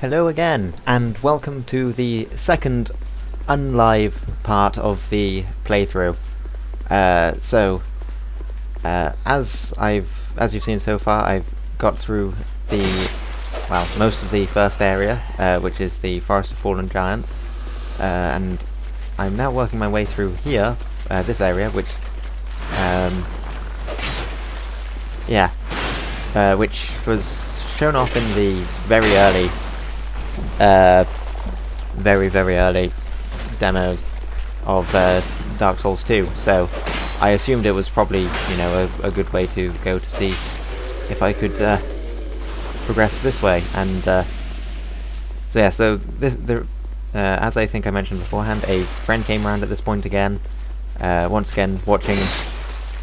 Hello again, and welcome to the second unlive part of the playthrough. As you've seen so far, I've got through most of the first area, which is the Forest of Fallen Giants, and I'm now working my way through here, this area, which was shown off in the very early demos of Dark Souls 2, so I assumed it was probably, a good way to go to see if I could progress this way. And as I think I mentioned beforehand, a friend came around at this point again, once again watching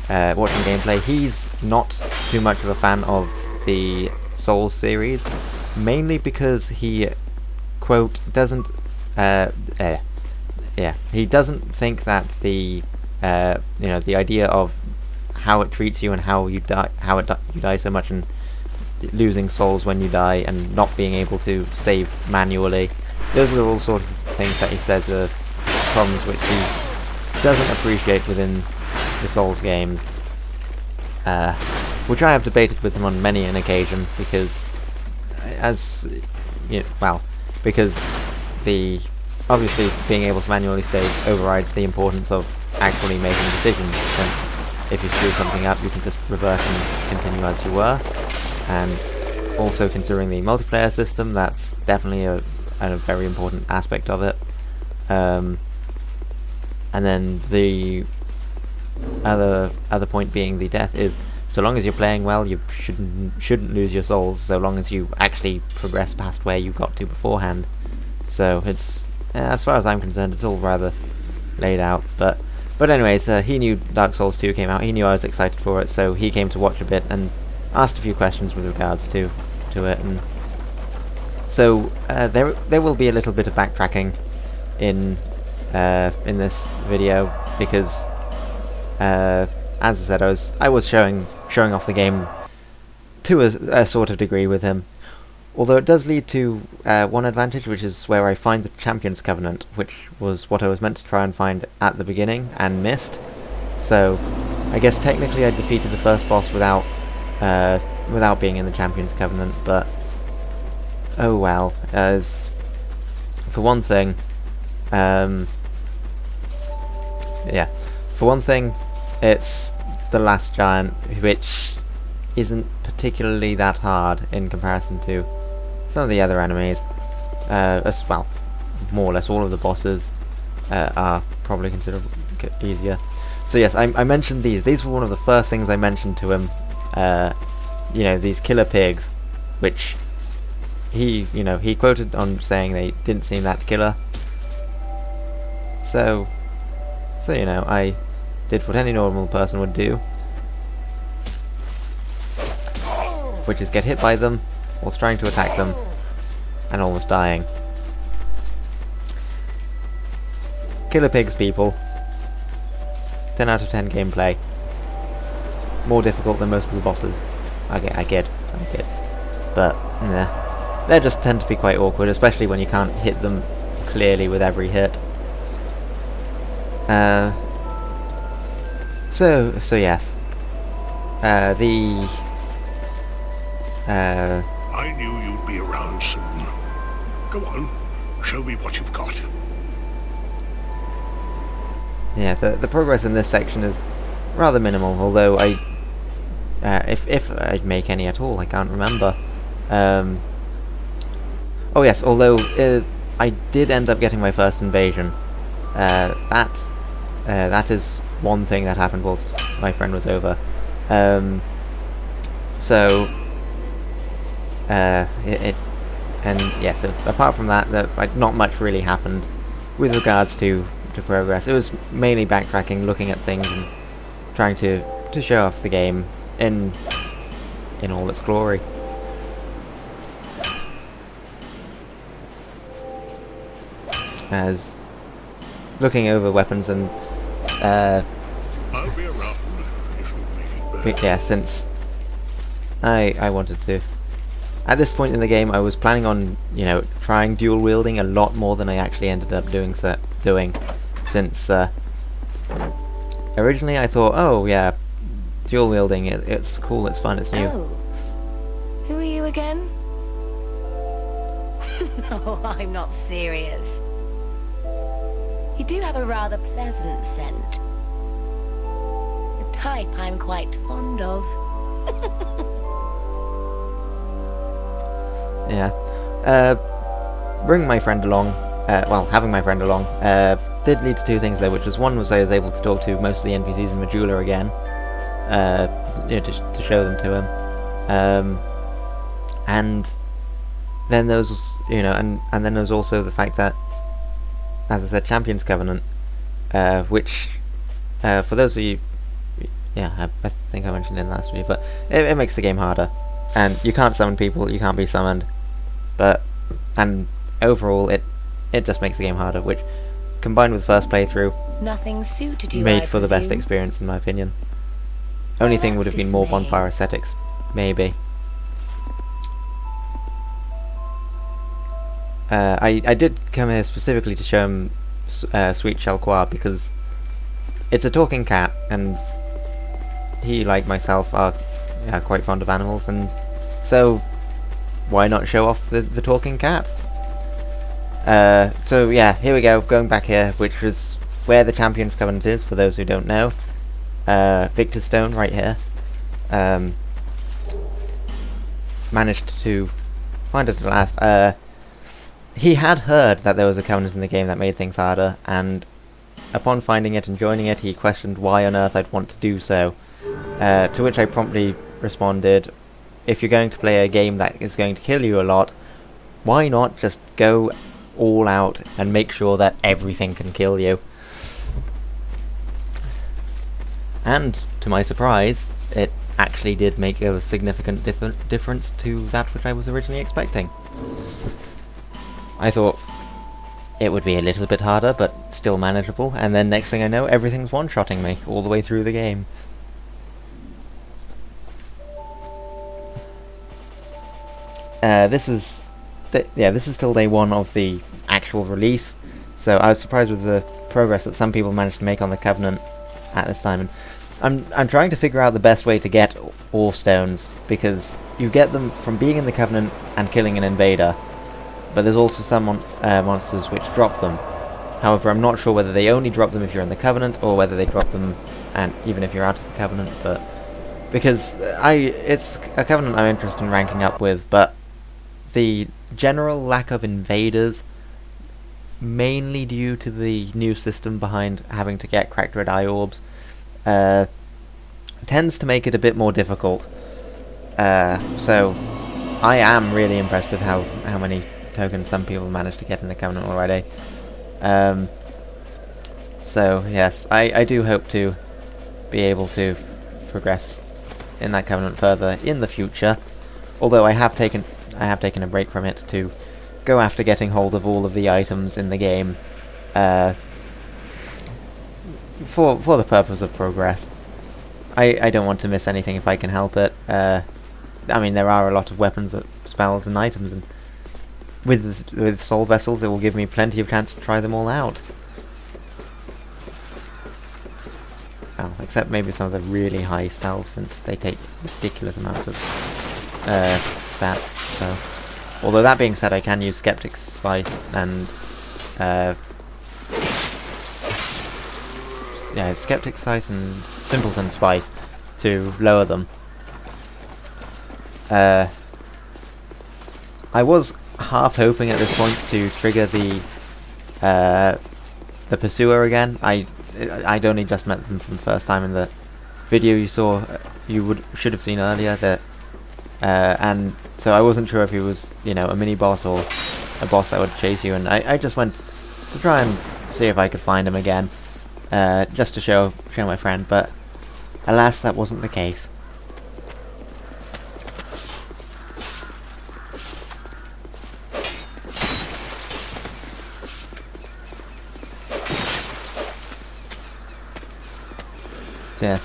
gameplay. He's not too much of a fan of the Souls series, mainly because he doesn't think that the the idea of how it treats you and how you die so much and losing souls when you die and not being able to save manually, those are all sorts of things that he says are problems which he doesn't appreciate within the Souls games, which I have debated with him on many an occasion, because because obviously being able to manually save overrides the importance of actually making decisions. And if you screw something up, you can just revert and continue as you were. And also, considering the multiplayer system, that's definitely a very important aspect of it. And then the other point being the death is, so long as you're playing well, you shouldn't lose your souls, so long as you actually progress past where you got to beforehand. So it's, as far as I'm concerned, it's all rather laid out. But anyways, he knew Dark Souls 2 came out. He knew I was excited for it, so he came to watch a bit and asked a few questions with regards to it. And so there will be a little bit of backtracking in this video, because as I said, I was showing off the game to a sort of degree with him. Although it does lead to one advantage, which is where I find the Champions Covenant, which was what I was meant to try and find at the beginning and missed. So I guess technically I defeated the first boss without being in the Champions Covenant, but oh well. As for one thing, it's the last giant, which isn't particularly that hard in comparison to some of the other enemies. More or less all of the bosses are probably considerably easier. So yes, I mentioned these. These were one of the first things I mentioned to him. These killer pigs, which he quoted on saying they didn't seem that killer. So I did what any normal person would do, which is get hit by them whilst trying to attack them and almost dying. Killer pigs, people. 10 out of 10 gameplay. More difficult than most of the bosses. I get. But they just tend to be quite awkward, especially when you can't hit them clearly with every hit. So yes. I knew you'd be around soon. Go on, show me what you've got. Yeah, the progress in this section is rather minimal, although if I make any at all, I can't remember. Oh yes, although I did end up getting my first invasion. That is one thing that happened whilst my friend was over. So apart from that, not much really happened with regards to progress. It was mainly backtracking, looking at things, and trying to show off the game in all its glory. As looking over weapons and I'll be around if you make it better. yeah, since I wanted to At this point in the game, I was planning on, trying dual wielding a lot more than I actually ended up doing. Since originally I thought, oh yeah, dual wielding, it's cool, it's fun, it's new. Oh, who are you again? No, I'm not serious. You do have a rather pleasant scent. The type I'm quite fond of. Yeah. Bringing my friend along, having my friend along, did lead to two things though, which was one was I was able to talk to most of the NPCs in Majula again, to show them to him. And then there was, and then there was also the fact that, as I said, Champions Covenant, which, for those of you, I think I mentioned it in last video, but it makes the game harder. And you can't summon people, you can't be summoned, and overall it just makes the game harder, which, combined with first playthrough, Nothing suited you, made I for the best presume? experience in my opinion. Only thing would have been more dismaying. bonfire aesthetics, maybe. I did come here specifically to show him Sweet Chalquois because it's a talking cat, and he, like myself, are quite fond of animals, and so why not show off the talking cat? So yeah, here we go, going back here, which was where the Champions Covenant is, for those who don't know. Victor's Stone, right here. Managed to find it at last. He had heard that there was a covenant in the game that made things harder, and upon finding it and joining it, he questioned why on earth I'd want to do so. To which I promptly responded, if you're going to play a game that is going to kill you a lot, why not just go all out and make sure that everything can kill you? And, to my surprise, it actually did make a significant difference to that which I was originally expecting. I thought it would be a little bit harder, but still manageable, and then next thing I know, everything's one-shotting me all the way through the game. This is still day one of the actual release, so I was surprised with the progress that some people managed to make on the Covenant at this time. And I'm trying to figure out the best way to get ore stones, because you get them from being in the Covenant and killing an invader, but there's also some monsters which drop them. However, I'm not sure whether they only drop them if you're in the Covenant, or whether they drop them and even if you're out of the Covenant. But because it's a Covenant I'm interested in ranking up with, but the general lack of invaders, mainly due to the new system behind having to get cracked red eye orbs, tends to make it a bit more difficult. So I am really impressed with how many tokens some people managed to get in the Covenant already. So yes, I do hope to be able to progress in that Covenant further in the future, although I have taken a break from it to go after getting hold of all of the items in the game, for the purpose of progress. I don't want to miss anything if I can help it. I mean, there are a lot of weapons, spells and items, and with soul vessels it will give me plenty of chance to try them all out. Well, except maybe some of the really high spells, since they take ridiculous amounts of stats. So, although that being said, I can use Skeptic's Spice and Skeptic's Spice and Simpleton Spice to lower them. I was half hoping at this point to trigger the Pursuer again. I'd only just met them for the first time in the video you saw. Should have seen earlier that, and so I wasn't sure if he was, a mini boss or a boss that would chase you. And I just went to try and see if I could find him again, just to show my friend. But alas, that wasn't the case. So yes,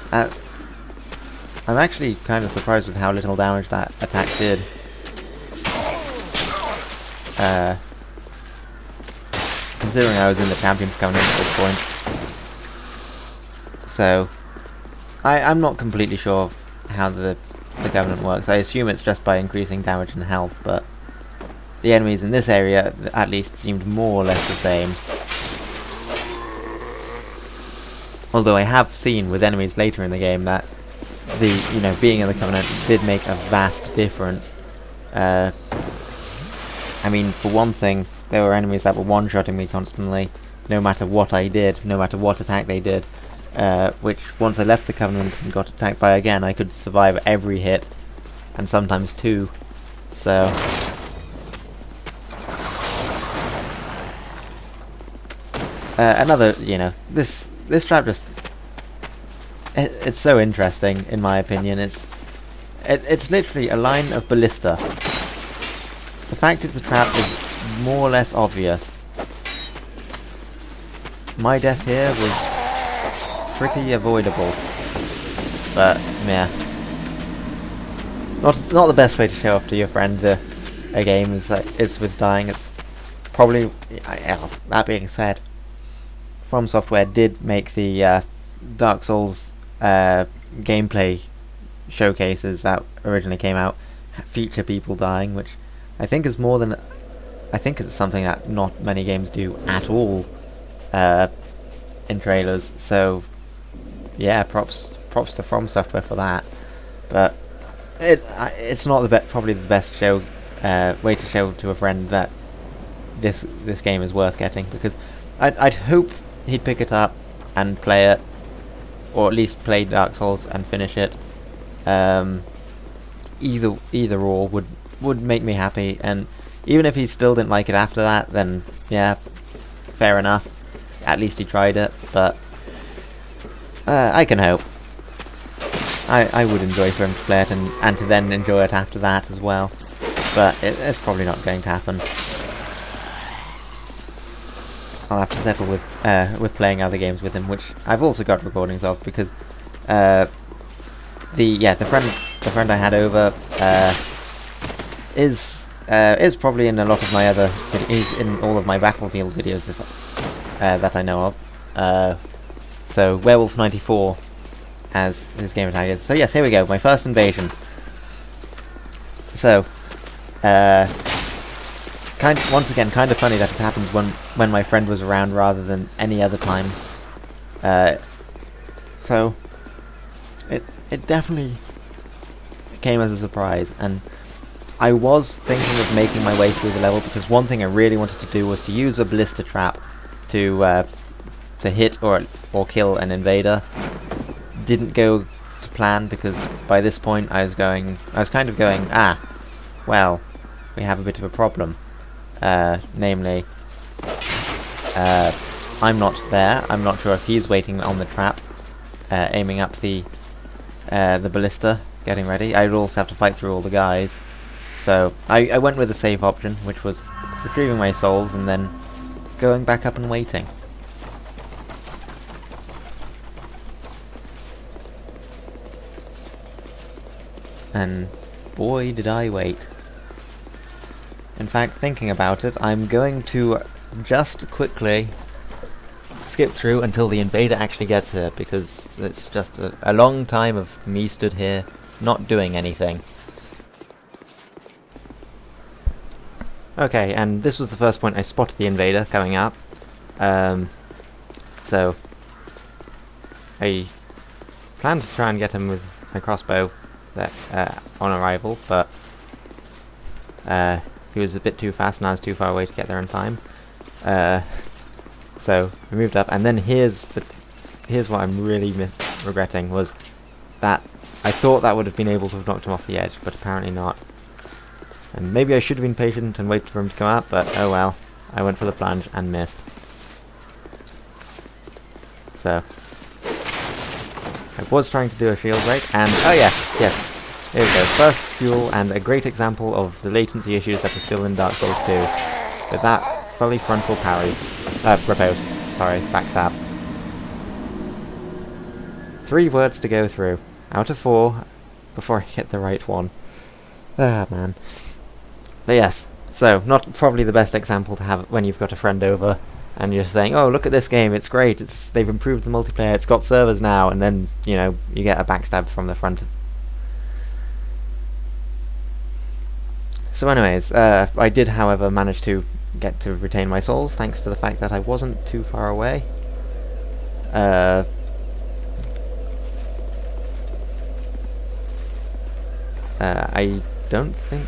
I'm actually kind of surprised with how little damage that attack did. considering I was in the Champions Covenant at this point. So, I'm not completely sure how the Covenant works. I assume it's just by increasing damage and health, but the enemies in this area at least seemed more or less the same. Although I have seen with enemies later in the game that being in the Covenant did make a vast difference. I mean, for one thing, there were enemies that were one-shotting me constantly, no matter what I did, no matter what attack they did, which once I left the Covenant and got attacked by again, I could survive every hit, and sometimes two. So another, this trap just it's so interesting in my opinion. It's literally a line of ballista. The fact it's a trap is more or less obvious. My death here was pretty avoidable, but yeah, not the best way to show off to your friend a game is it's with dying. It's probably, that being said, From Software did make the Dark Souls gameplay showcases that originally came out feature people dying, which I think is I think it's something that not many games do at all in trailers. So yeah, props to From Software for that. But it's not probably the best way to show to a friend that this game is worth getting, because I'd hope he'd pick it up and play it, or at least play Dark Souls and finish it. Either or would make me happy, and even if he still didn't like it after that, then yeah, fair enough. At least he tried it. But I can hope. I would enjoy for him to play it and to then enjoy it after that as well. But it's probably not going to happen. I'll have to settle with playing other games with him, which I've also got recordings of, because the friend I had over is probably in a lot of my other he's in all of my Battlefield videos that I know of. So Werewolf 94 as his gamer tag is. So yes, here we go, my first invasion. So once again, kind of funny that it happened when my friend was around rather than any other time. So it definitely came as a surprise, and I was thinking of making my way through the level, because one thing I really wanted to do was to use a ballista trap to hit or kill an invader. Didn't go to plan, because by this point I was kind of going, well, we have a bit of a problem. Namely, I'm not there. I'm not sure if he's waiting on the trap, aiming up the ballista, getting ready. I would also have to fight through all the guys. So I went with the safe option, which was retrieving my souls and then going back up and waiting. And boy did I wait. In fact, thinking about it, I'm going to just quickly skip through until the invader actually gets here, because it's just a long time of me stood here not doing anything. Okay, and this was the first point I spotted the invader coming up. So I planned to try and get him with my crossbow on arrival, but he was a bit too fast and I was too far away to get there in time. So we moved up, and then here's what I'm really regretting, was that I thought that would have been able to have knocked him off the edge, but apparently not. And maybe I should have been patient and waited for him to come up, but oh well. I went for the plunge and missed. So I was trying to do a shield break, and oh yes, here we go. First fuel, and a great example of the latency issues that are still in Dark Souls 2. With that fully frontal parry, riposte, sorry, backstab. 3 words to go through, out of 4, before I hit the right one. Ah man. But yes, So, not probably the best example to have when you've got a friend over and you're saying, oh, look at this game, it's great, they've improved the multiplayer, it's got servers now, and then, you know, you get a backstab from the front. So anyways, I did, however, manage to get to retain my souls, thanks to the fact that I wasn't too far away. I don't think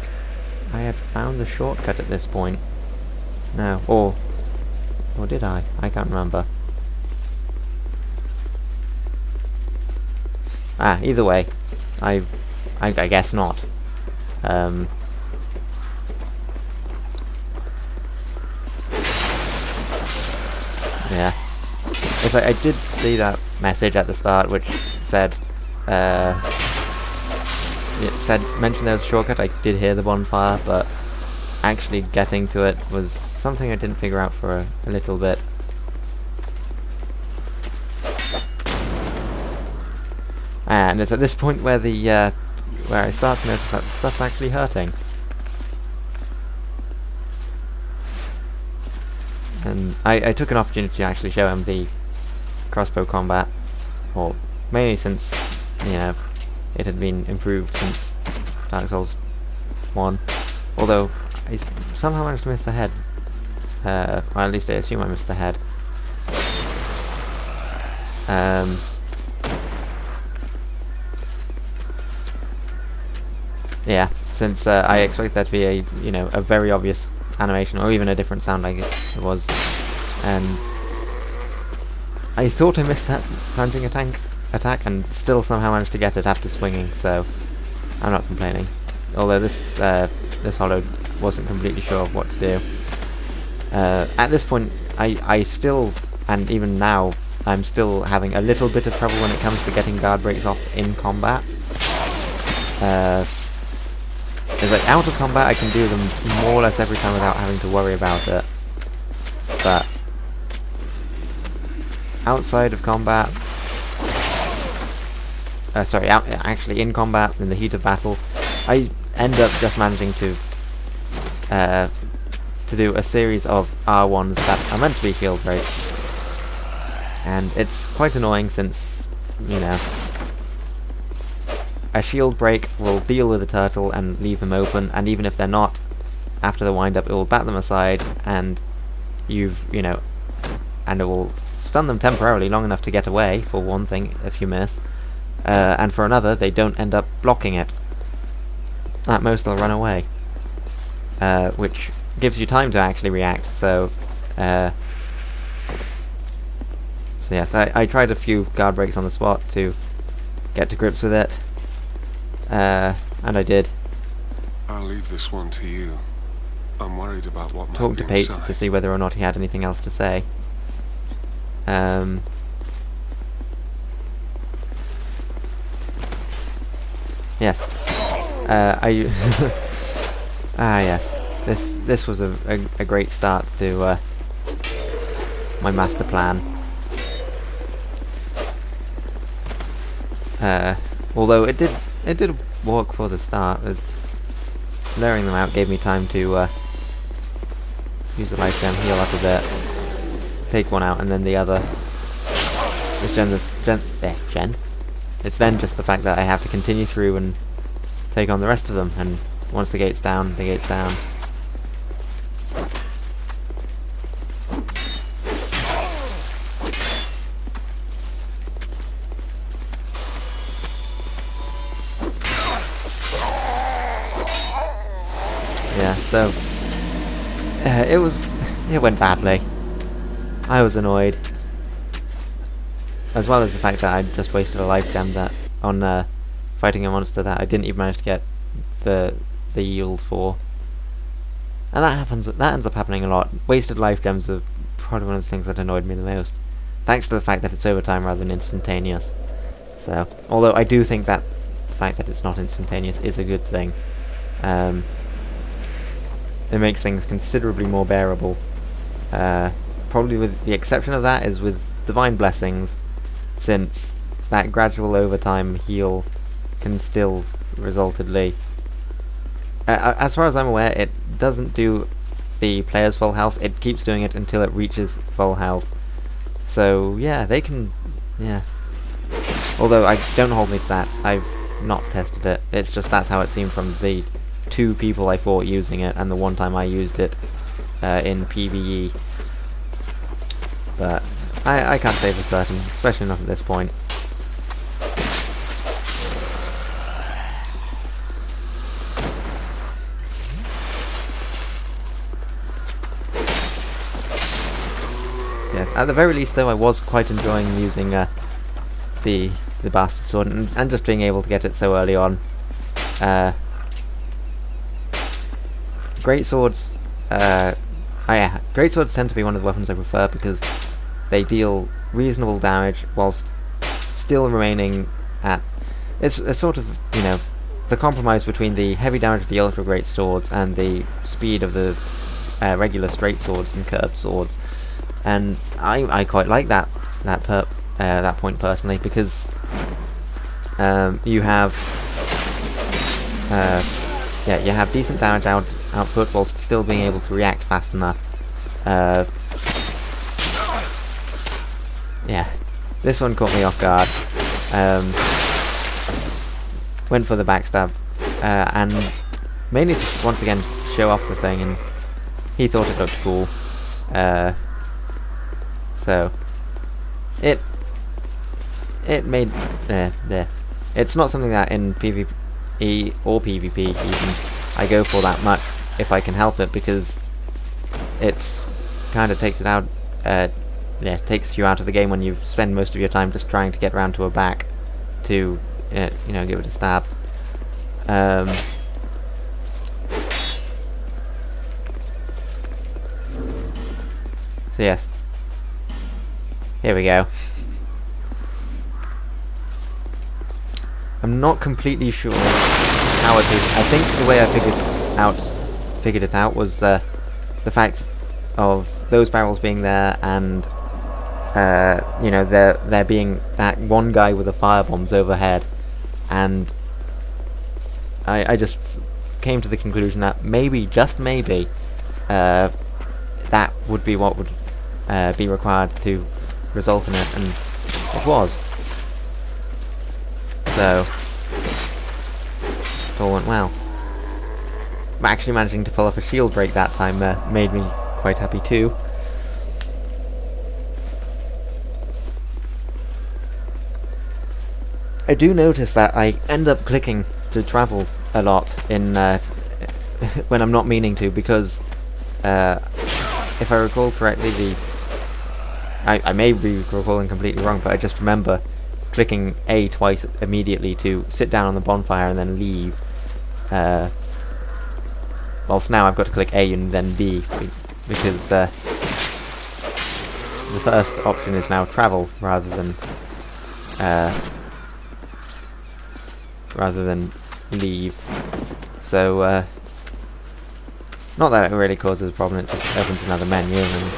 I had found the shortcut at this point. No, or did I? I can't remember. Either way, I guess not. Yeah. It's like I did see that message at the start which said, mentioned there was a shortcut. I did hear the bonfire, but actually getting to it was something I didn't figure out for a little bit. And it's at this point where where I start to notice that stuff's actually hurting. And I took an opportunity to actually show him the crossbow combat, or mainly since, you know, it had been improved since Dark Souls 1. Although, I somehow managed to miss the head. Well, at least I assume I missed the head. Yeah, since I expect that to be a, you know, a very obvious animation, or even a different sound like it was, and I thought I missed that plunging attack, and still somehow managed to get it after swinging, so I'm not complaining. Although this hollow wasn't completely sure of what to do. At this point, I still, and even now, I'm still having a little bit of trouble when it comes to getting guard breaks off in combat. It's like, out of combat I can do them more or less every time without having to worry about it. But outside of combat, actually in combat, in the heat of battle, I end up just managing to do a series of R1s that are meant to be shield breaks. And it's quite annoying since, you know, a shield break will deal with the turtle and leave them open, and even if they're not, after the wind up it will bat them aside, and and it will stun them temporarily long enough to get away, for one thing, if you miss, and for another, they don't end up blocking it. At most they'll run away, which gives you time to actually react, so yes, I tried a few guard breaks on the spot to get to grips with it. And I did. I'll leave this one to you. I'm worried about what might Talk to be Pate inside. to see whether or not he had anything else to say. Yes. Yes. This was a great start to my master plan. Although it did work for the start, as luring them out gave me time to use the life gem, heal up a bit, take one out, and then the other. It's then just the fact that I have to continue through and take on the rest of them, and once the gate's down, the gate's down. Yeah, so it went badly. I was annoyed, as well as the fact that I just wasted a life gem on fighting a monster that I didn't even manage to get the yield for. And that ends up happening a lot. Wasted life gems are probably one of the things that annoyed me the most, thanks to the fact that it's overtime rather than instantaneous. So, although I do think that the fact that it's not instantaneous is a good thing. It makes things considerably more bearable. Probably with the exception of that is with Divine Blessings, since that gradual overtime heal can still resultantly... as far as I'm aware, it doesn't do the player's full health. It keeps doing it until it reaches full health. So yeah, they can, yeah. Although don't hold me to that. I've not tested it. It's just that's how it seemed from the 2 people I fought using it, and the one time I used it in PvE. But I can't say for certain, especially not at this point. Yes, at the very least though, I was quite enjoying using the bastard sword, and just being able to get it so early on. Great swords, great swords tend to be one of the weapons I prefer because they deal reasonable damage whilst still remaining at... It's a sort of, you know, the compromise between the heavy damage of the ultra great swords and the speed of the regular straight swords and curved swords. And I quite like that point personally, because you have you have decent damage output whilst still being able to react fast enough. Yeah, this one caught me off guard. Went for the backstab, and mainly just once again show off the thing, and he thought it looked cool. So it made it's not something that in PvE or PvP even I go for that much if I can help it, because it's kind of takes it out. Takes you out of the game when you spend most of your time just trying to get around to a back to you know, give it a stab. So yes, here we go. I'm not completely sure how it is. I think the way I figured it out was the fact of those barrels being there, and you know, there being that one guy with the firebombs overhead, and I just came to the conclusion that maybe, just maybe, that would be what would be required to result in it, and it was. So it all went well. Actually managing to pull off a shield break that time made me quite happy too. I do notice that I end up clicking to travel a lot in when I'm not meaning to, because if I recall correctly, I may be recalling completely wrong, but I just remember clicking A twice immediately to sit down on the bonfire and then leave. Whilst now I've got to click A and then B, because the first option is now travel rather than leave. So not that it really causes a problem, it just opens another menu, and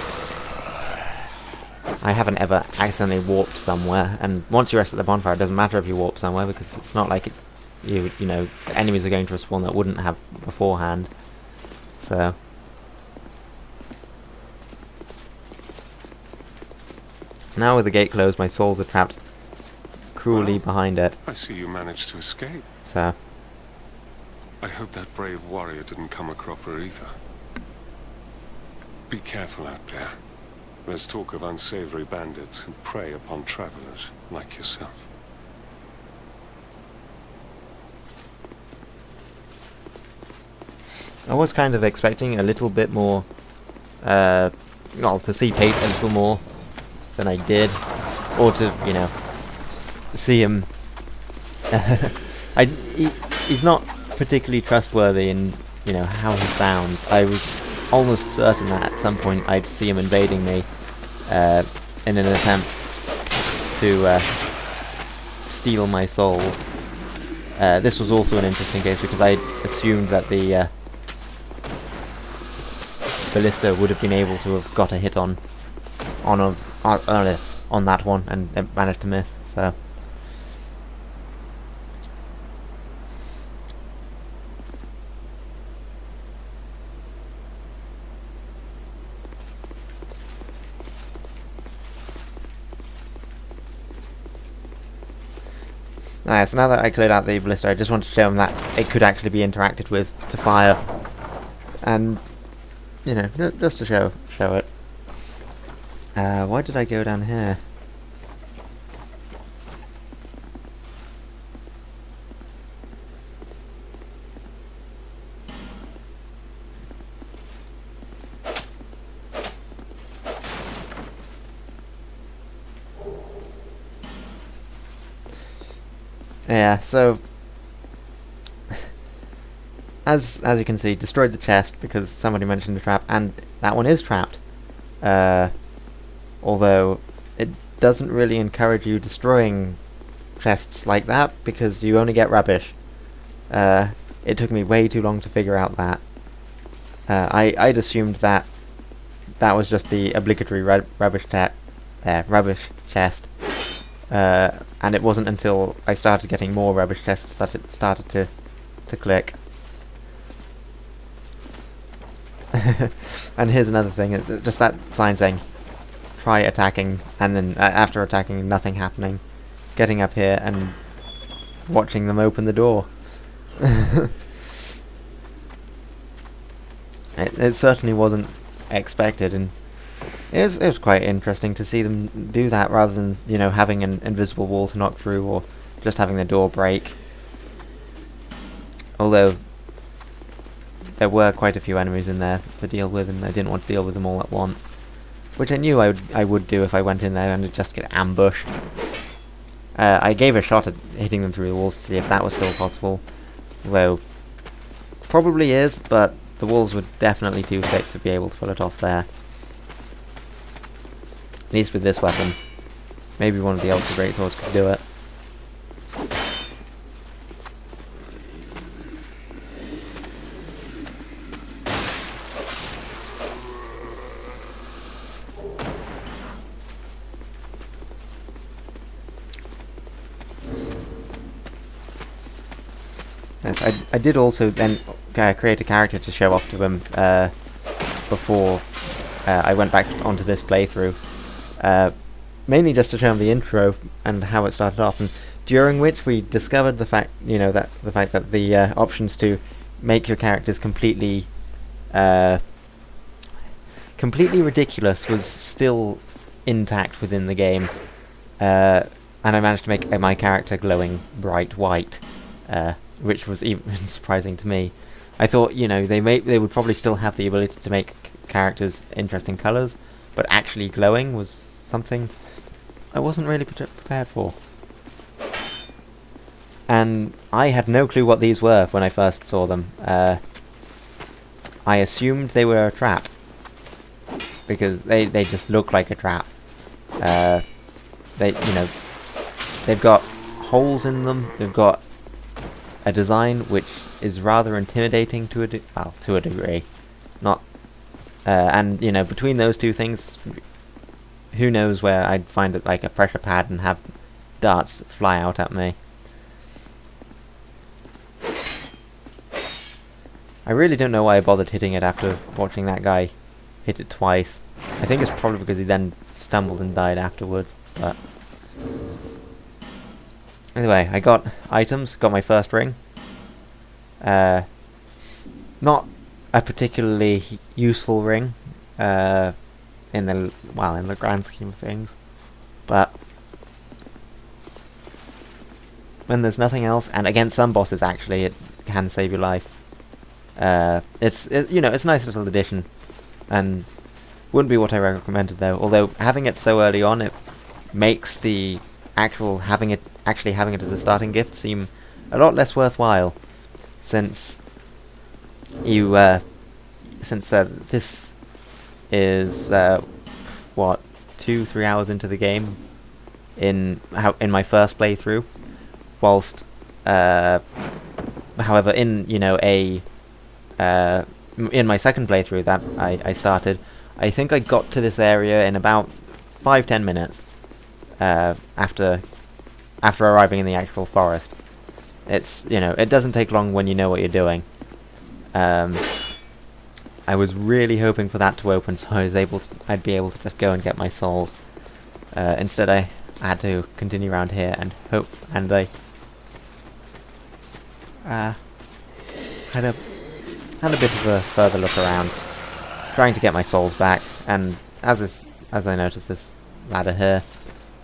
I haven't ever accidentally warped somewhere. And once you rest at the bonfire, it doesn't matter if you warp somewhere, because it's not like you know, enemies are going to respawn that wouldn't have beforehand. So now with the gate closed, my souls are trapped cruelly behind it. I see you managed to escape. So I hope that brave warrior didn't come a cropper either. Be careful out there. There's talk of unsavory bandits who prey upon travelers like yourself. I was kind of expecting a little bit more, well, to see Tate a little more than I did, or to, you know, see him. He's not particularly trustworthy in, you know, how he sounds. I was almost certain that at some point I'd see him invading me in an attempt to steal my soul. This was also an interesting case because I assumed that the ballista would have been able to have got a hit on that one, and it managed to miss. So Alright, so now that I cleared out the blister, I just wanted to show him that it could actually be interacted with to fire. And, you know, just to show it. Why did I go down here? Yeah, so as you can see, destroyed the chest because somebody mentioned a trap, and that one is trapped. Although it doesn't really encourage you destroying chests like that because you only get rubbish. It took me way too long to figure out that. I'd assumed that was just the obligatory rubbish chest. And it wasn't until I started getting more rubbish chests that it started to click. And here's another thing, just that sign saying try attacking, and then after attacking nothing happening, getting up here and watching them open the door. It certainly wasn't expected, and it was quite interesting to see them do that rather than, you know, having an invisible wall to knock through or just having the door break. Although there were quite a few enemies in there to deal with, and I didn't want to deal with them all at once, which I knew I would do if I went in there and just get ambushed. I gave a shot at hitting them through the walls to see if that was still possible, though probably is, but the walls were definitely too thick to be able to pull it off there. At least with this weapon. Maybe one of the Ultra Greatswords could do it. Yes, I did also then create a character to show off to him before I went back onto this playthrough. Mainly just to show him the intro and how it started off, and during which we discovered the fact, you know, that the options to make your characters completely ridiculous was still intact within the game, and I managed to make my character glowing bright white, which was even surprising to me. I thought, you know, they would probably still have the ability to make characters interesting colours, but actually glowing was something I wasn't really prepared for. And I had no clue what these were when I first saw them. I assumed they were a trap, because they just look like a trap. They've got holes in them. They've got a design which is rather intimidating to a degree. Not, and you know, between those two things, who knows where I'd find it, like a pressure pad and have darts fly out at me. I really don't know why I bothered hitting it after watching that guy hit it twice. I think it's probably because he then stumbled and died afterwards, but anyway, I got items, got my first ring. Not a particularly useful ring, in the grand scheme of things, but when there's nothing else, and against some bosses actually, it can save your life. It's a nice little addition, and wouldn't be what I recommended though. Although having it so early on, it makes the actually having it as a starting gift seem a lot less worthwhile, since this is 2-3 hours into the game in my first playthrough, whilst however in in my second playthrough that I started, I think I got to this area in about 5-10 minutes after arriving in the actual forest. It's, it doesn't take long when you know what you're doing. I was really hoping for that to open, so I'd be able to just go and get my souls. Instead I had to continue around here and hope, and I had a bit of a further look around, trying to get my souls back, and as I noticed this ladder here,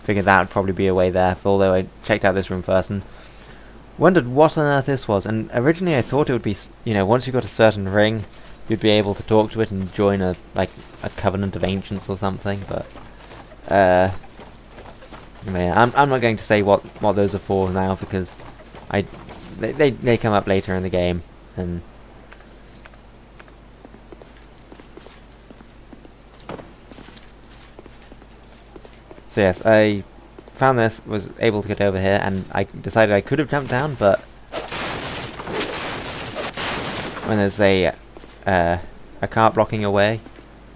figured that would probably be a way there, although I checked out this room first and wondered what on earth this was. And originally I thought it would be, you know, once you got a certain ring, you'd be able to talk to it and join a covenant of ancients or something, but yeah, I'm not going to say what those are for now, because they come up later in the game. And so yes, I found this, was able to get over here, and I decided I could have jumped down, but when there's a cart blocking your way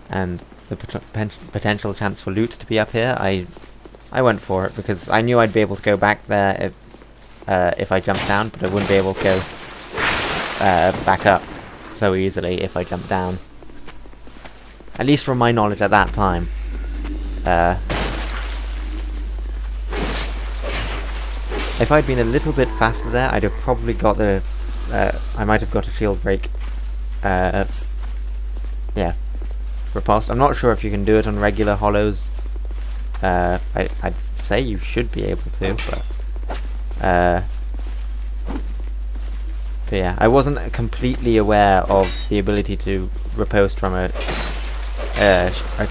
and the potential chance for loot to be up here, I went for it, because I knew I'd be able to go back there if I jumped down, but I wouldn't be able to go back up so easily if I jumped down. At least from my knowledge at that time. If I'd been a little bit faster there, I'd have probably got the... I might have got a shield break. Yeah. Riposte. I'm not sure if you can do it on regular hollows. I'd say you should be able to, but yeah, I wasn't completely aware of the ability to riposte from a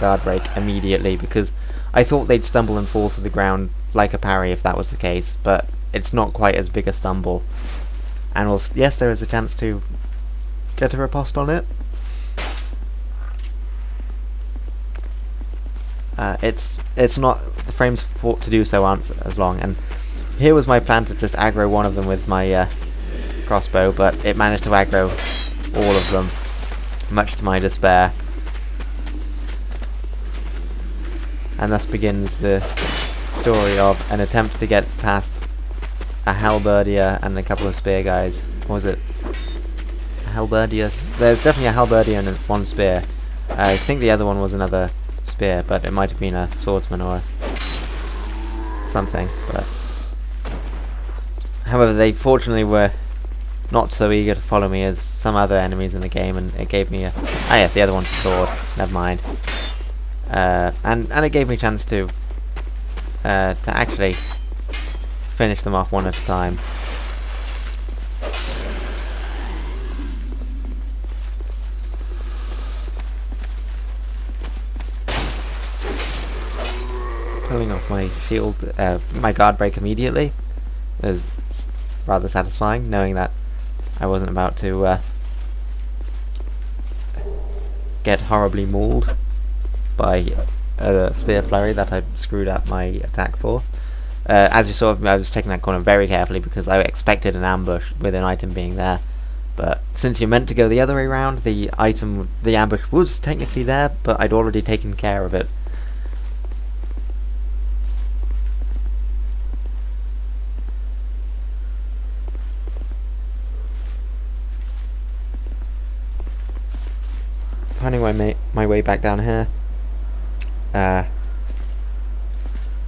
guard break immediately, because I thought they'd stumble and fall to the ground like a parry if that was the case, but it's not quite as big a stumble. And also, yes, there is a chance to get a riposte on it. It's not, the frames for to do so aren't as long, and here was my plan to just aggro one of them with my crossbow, but it managed to aggro all of them, much to my despair. And thus begins the story of an attempt to get past a halberdier and a couple of spear guys. What was it? A halberdier? There's definitely a halberdier and one spear. I think the other one was another spear, but it might have been a swordsman or something. But however, they fortunately were not so eager to follow me as some other enemies in the game, and it gave me a... Ah yes, the other one's a sword. Never mind. And it gave me a chance to actually finish them off one at a time. Pulling off my shield, my guard break immediately is rather satisfying, knowing that I wasn't about to get horribly mauled by a spear flurry that I screwed up my attack for. As you saw, I was taking that corner very carefully because I expected an ambush with an item being there. But since you're meant to go the other way around, the ambush was technically there, but I'd already taken care of it. Finding my way back down here.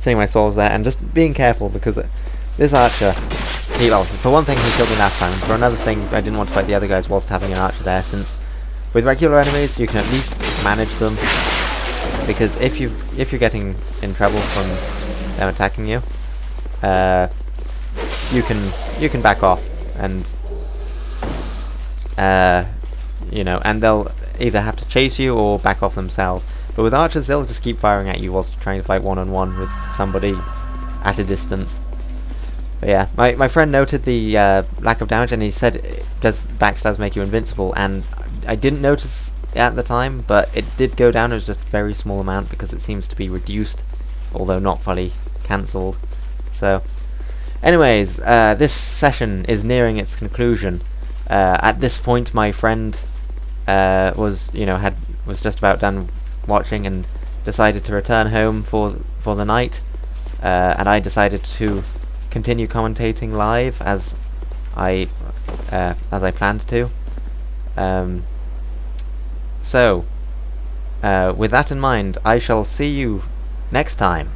Seeing my souls there, and just being careful, because this archer, well, for one thing he killed me last time, and for another thing I didn't want to fight the other guys whilst having an archer there, since with regular enemies you can at least manage them, because if you're getting in trouble from them attacking you, you can back off, and you know, and they'll either have to chase you or back off themselves. But with archers, they'll just keep firing at you whilst you're trying to fight one-on-one with somebody at a distance. But yeah, my friend noted the lack of damage, and he said, does backstabs make you invincible? And I didn't notice it at the time, but it did go down as just a very small amount, because it seems to be reduced, although not fully cancelled. So, anyways, this session is nearing its conclusion. At this point, my friend was just about done watching and decided to return home for the night, and I decided to continue commentating live as I planned to. So with that in mind, I shall see you next time.